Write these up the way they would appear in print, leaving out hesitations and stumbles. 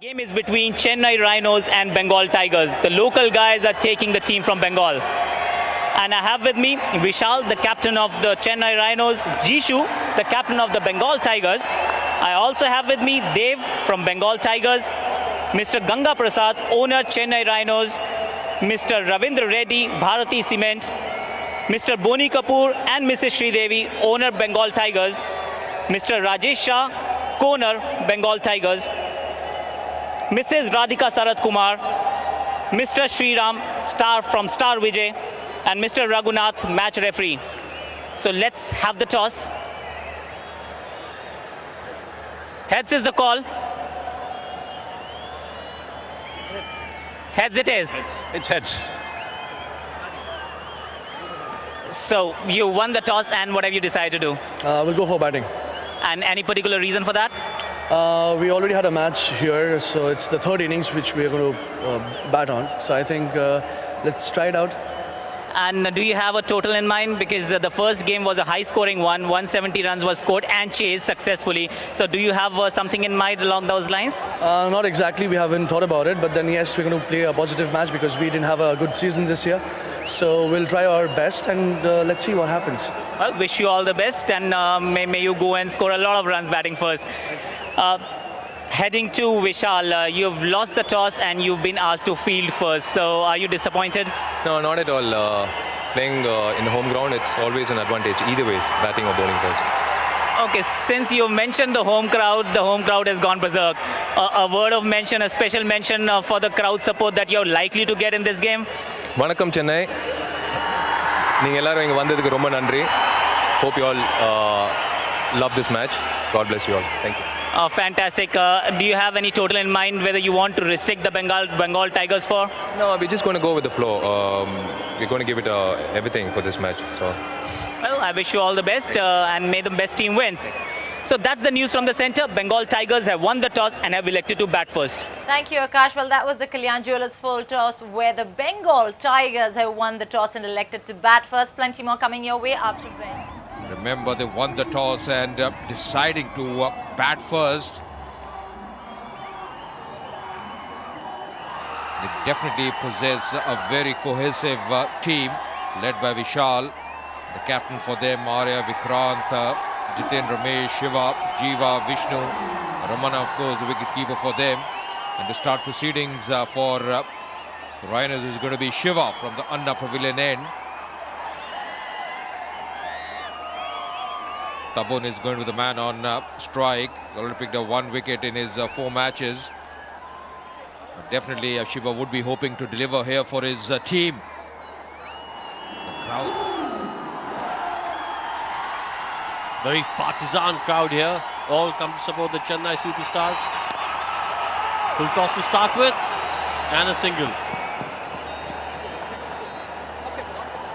Game is between Chennai Rhinos and Bengal Tigers. The local guys are taking the team from Bengal. And I have with me Vishal, the captain of the Chennai Rhinos, Jisshu, the captain of the Bengal Tigers. I also have with me Dev from Bengal Tigers, Mr. Ganga Prasad, owner Chennai Rhinos, Mr. Ravindra Reddy, Bharati Cement, Mr. Boni Kapoor and Mrs. Sridevi, owner Bengal Tigers, Mr. Rajesh Shah, co-owner Bengal Tigers, Mrs. Radhika Sarath Kumar, Mr. Sriram, star from Star Vijay, and Mr. Raghunath, match referee. So let's have the toss. Heads is the call. Heads it is. It's heads. So you won the toss, and what have you decided to do? We'll go for batting. And any particular reason for that? We already had a match here, so it's the third innings which we are going to bat on. So I think let's try it out. And do you have a total in mind? Because the first game was a high-scoring one. 170 runs was scored and chased successfully. So do you have something in mind along those lines? Not exactly. We haven't thought about it. But then, yes, we're going to play a positive match because we didn't have a good season this year. So we'll try our best and let's see what happens. Well, wish you all the best. And may you go and score a lot of runs batting first. Heading to Vishal, you've lost the toss and you've been asked to field first. So are you disappointed? No, not at all. Playing in the home ground, it's always an advantage. Either ways, batting or bowling first. Okay, since you mentioned the home crowd has gone berserk. A word of mention, a special mention for the crowd support that you're likely to get in this game? Vanakkam Chennai. நீங்க எல்லாரும் இங்க வந்ததுக்கு ரொம்ப நன்றி. Hope you all love this match. God bless you all. Thank you. Fantastic. Do you have any total in mind whether you want to restrict the Bengal Tigers for? No, we're just going to go with the flow. We're going to give it everything for this match. So. Well, I wish you all the best and may the best team wins. So that's the news from the centre. Bengal Tigers have won the toss and have elected to bat first. Thank you, Akash. Well, that was the Kalyan Jewellers full toss where the Bengal Tigers have won the toss and elected to bat first. Plenty more coming your way after break. Remember, they won the toss and deciding to bat first. They definitely possess a very cohesive team led by Vishal, the captain for them, Arya, Vikrant, Jiten, Ramesh, Shiva, Jiva, Vishnu, Ramana, of course, the wicketkeeper for them. And to start proceedings for the Rhinos is going to be Shiva from the Anna Pavilion end. Tabun is going with the man on strike. He's already picked up 1 wicket in his 4 matches. But definitely Shiva would be hoping to deliver here for his team. The crowd. Very partisan crowd here. All come to support the Chennai superstars. Full toss to start with. And a single.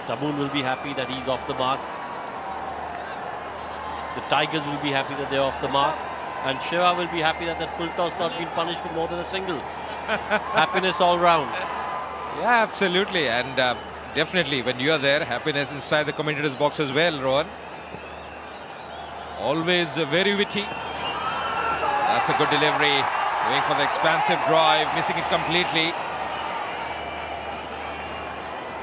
Tabun will be happy that he's off the mark. The Tigers will be happy that they're off the mark. And Shiva will be happy that that full toss not been punished for more than a single. Happiness all round. Yeah, absolutely. And definitely when you are there, happiness inside the commentator's box as well, Rohan. Always very witty. That's a good delivery. Going for the expansive drive, missing it completely.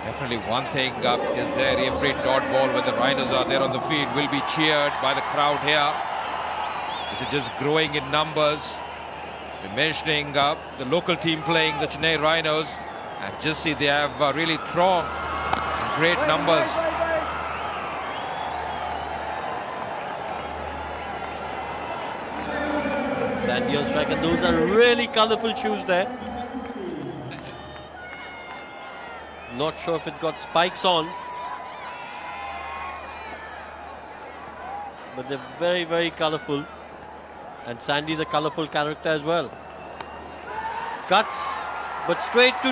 Definitely one thing is there, every dot ball when the Rhinos are there on the field will be cheered by the crowd here, which is just growing in numbers. We're mentioning the local team playing the Chennai Rhinos, and just see they have really throng in great numbers. Sandy on strike, and those are really colourful shoes there. Not sure if it's got spikes on, but they're very, very colourful. And Sandy's a colourful character as well. Cuts, but straight to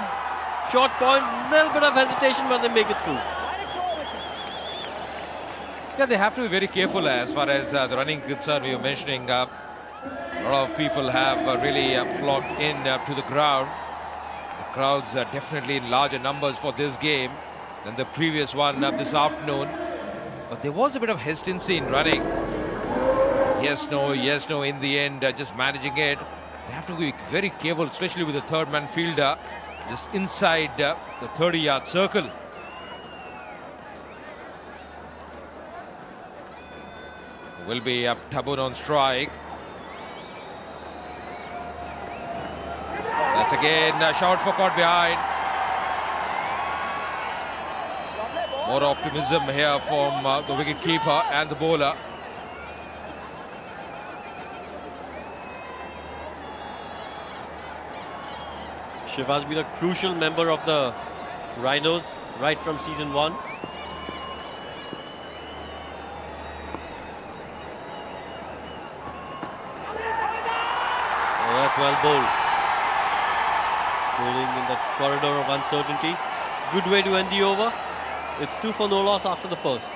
short point. Little bit of hesitation, but they make it through. Yeah, they have to be very careful as far as the running concern. We were mentioning a lot of people have really flocked in to the ground. The crowds are definitely in larger numbers for this game than the previous one this afternoon. But there was a bit of hesitancy in running. Yes, no, in the end, just managing it. They have to be very careful, especially with the third man fielder just inside the 30-yard circle. Will be Tabun on strike. That's again a shout for caught behind. More optimism here from the wicket keeper and the bowler. Shiva's been a crucial member of the Rhinos right from season 1. Oh, that's well bowled. Bowling in that corridor of uncertainty. Good way to end the over. It's 2 for no loss after the first.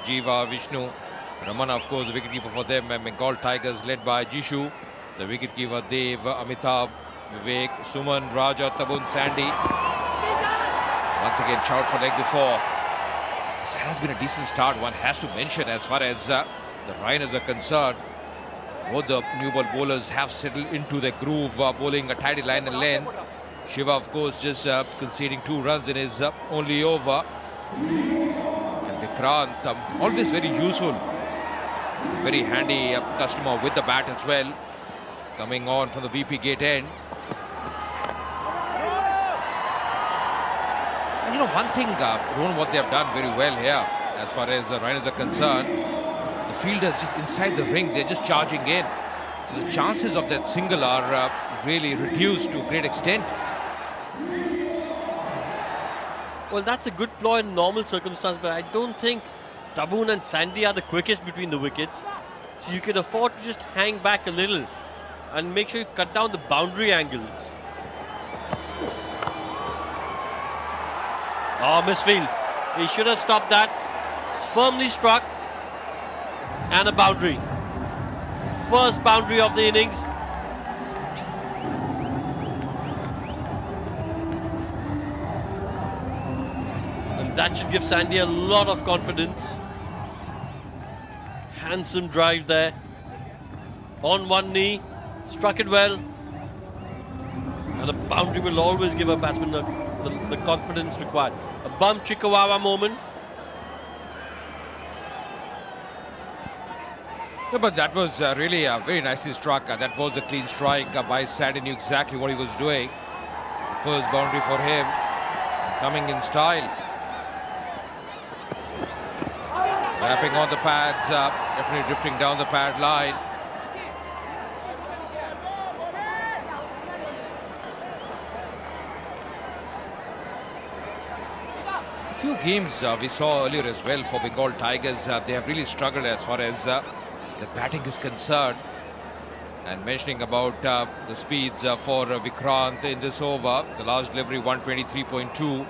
Jiva, Vishnu, Ramana, of course, the wicketkeeper for them, and Bengal Tigers led by Jisshu, the wicketkeeper Dev, Amitabh, Vivek, Suman, Raja, Tabun, Sandy. Once again, shout for leg before. This has been a decent start, one has to mention, as far as the Rhinos are concerned. Both the new ball bowlers have settled into their groove, bowling a tidy line and length. Shiva, of course, just conceding 2 runs in his only over. Vikrant, always very useful, very handy customer with the bat as well, coming on from the VP gate end. And you know, one thing, Rohan, what they have done very well here, as far as the Rhinos are concerned, the fielders just inside the ring, they're just charging in. So the chances of that single are really reduced to a great extent. Well, that's a good ploy in normal circumstance, but I don't think Tabun and Sandy are the quickest between the wickets. So you can afford to just hang back a little and make sure you cut down the boundary angles. Oh, misfield. He should have stopped that. It's firmly struck. And a boundary. First boundary of the innings. That should give Sandy a lot of confidence. Handsome drive there. On one knee. Struck it well. And a boundary will always give a batsman the confidence required. A bump Chikawawa moment. No, but that was really very nicely struck. That was a clean strike by Sandy. Knew exactly what he was doing. First boundary for him. Coming in style. Wrapping on the pads, definitely drifting down the pad line. A few games we saw earlier as well for Bengal Tigers. They have really struggled as far as the batting is concerned. And mentioning about the speeds for Vikrant in this over, the last delivery 123.2.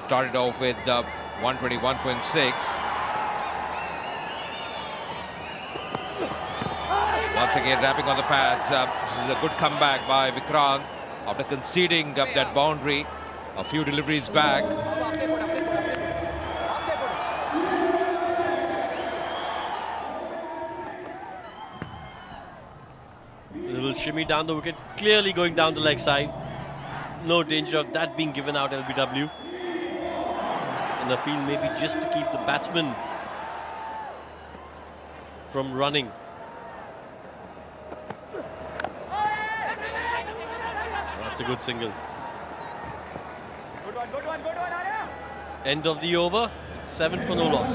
Started off with 121.6. Once again, wrapping on the pads. This is a good comeback by Vikrant after conceding that boundary a few deliveries back. A little shimmy down the wicket, clearly going down the leg side. No danger of that being given out, LBW. An appeal maybe just to keep the batsman from running. That's a good single. End of the over. It's 7 for no loss.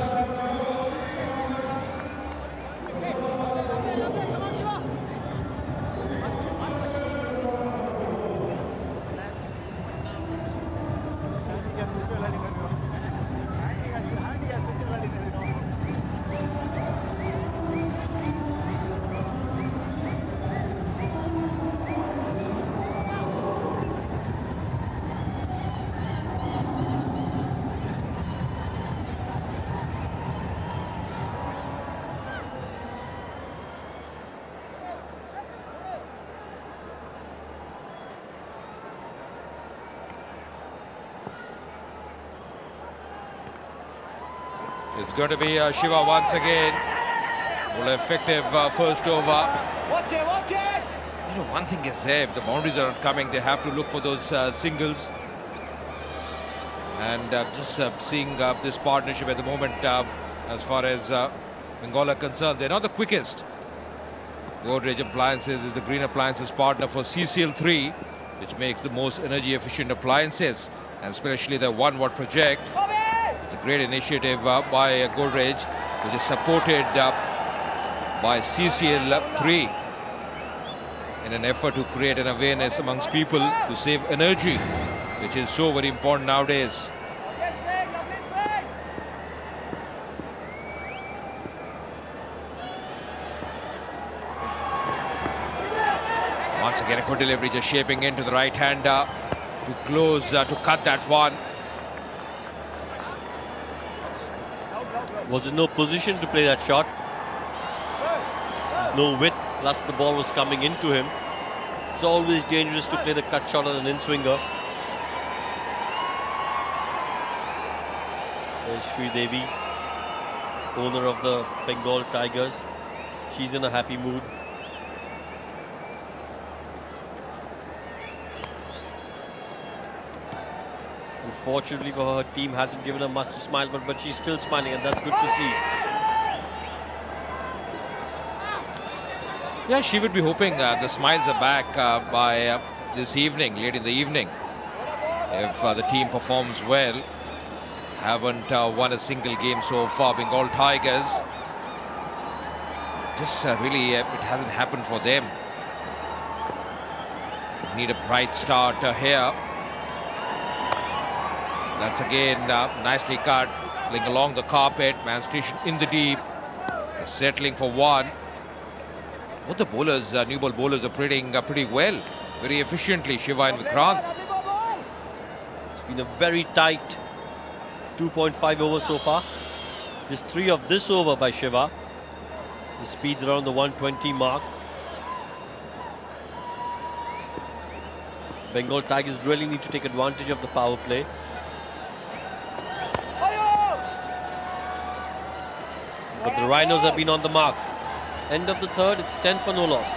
It's going to be Shiva once again. Well, effective first over. You know, one thing is there, if the boundaries are not coming, they have to look for those singles. And just seeing this partnership at the moment, as far as Bengal are concerned, they're not the quickest. Godrej Appliances is the green appliances partner for CCL3, which makes the most energy efficient appliances, and especially the 1 watt project. It's a great initiative by Godrej, which is supported by CCL3 in an effort to create an awareness amongst people to save energy, which is so very important nowadays. Once again a good delivery, just shaping into the right hander to close, to cut that one. Was in no position to play that shot. There's no width, plus the ball was coming into him. It's always dangerous to play the cut shot on an in-swinger. There's Sri Devi, owner of the Bengal Tigers. She's in a happy mood. Unfortunately for her, team hasn't given her much to smile, but she's still smiling, and that's good to see. Yeah, she would be hoping the smiles are back by this evening, late in the evening. If the team performs well, haven't won a single game so far, Bengal Tigers. Just really, it hasn't happened for them. Need a bright start here. That's again nicely cut, playing along the carpet, man station in the deep, settling for one. Both the bowlers, new ball bowlers, are pretty well, very efficiently, Shiva and Vikrant. It's been a very tight 2.5 overs so far. Just 3 of this over by Shiva. The speed's around the 120 mark. Bengal Tigers really need to take advantage of the power play. But the Rhinos have been on the mark. End of the third, it's 10 for no loss.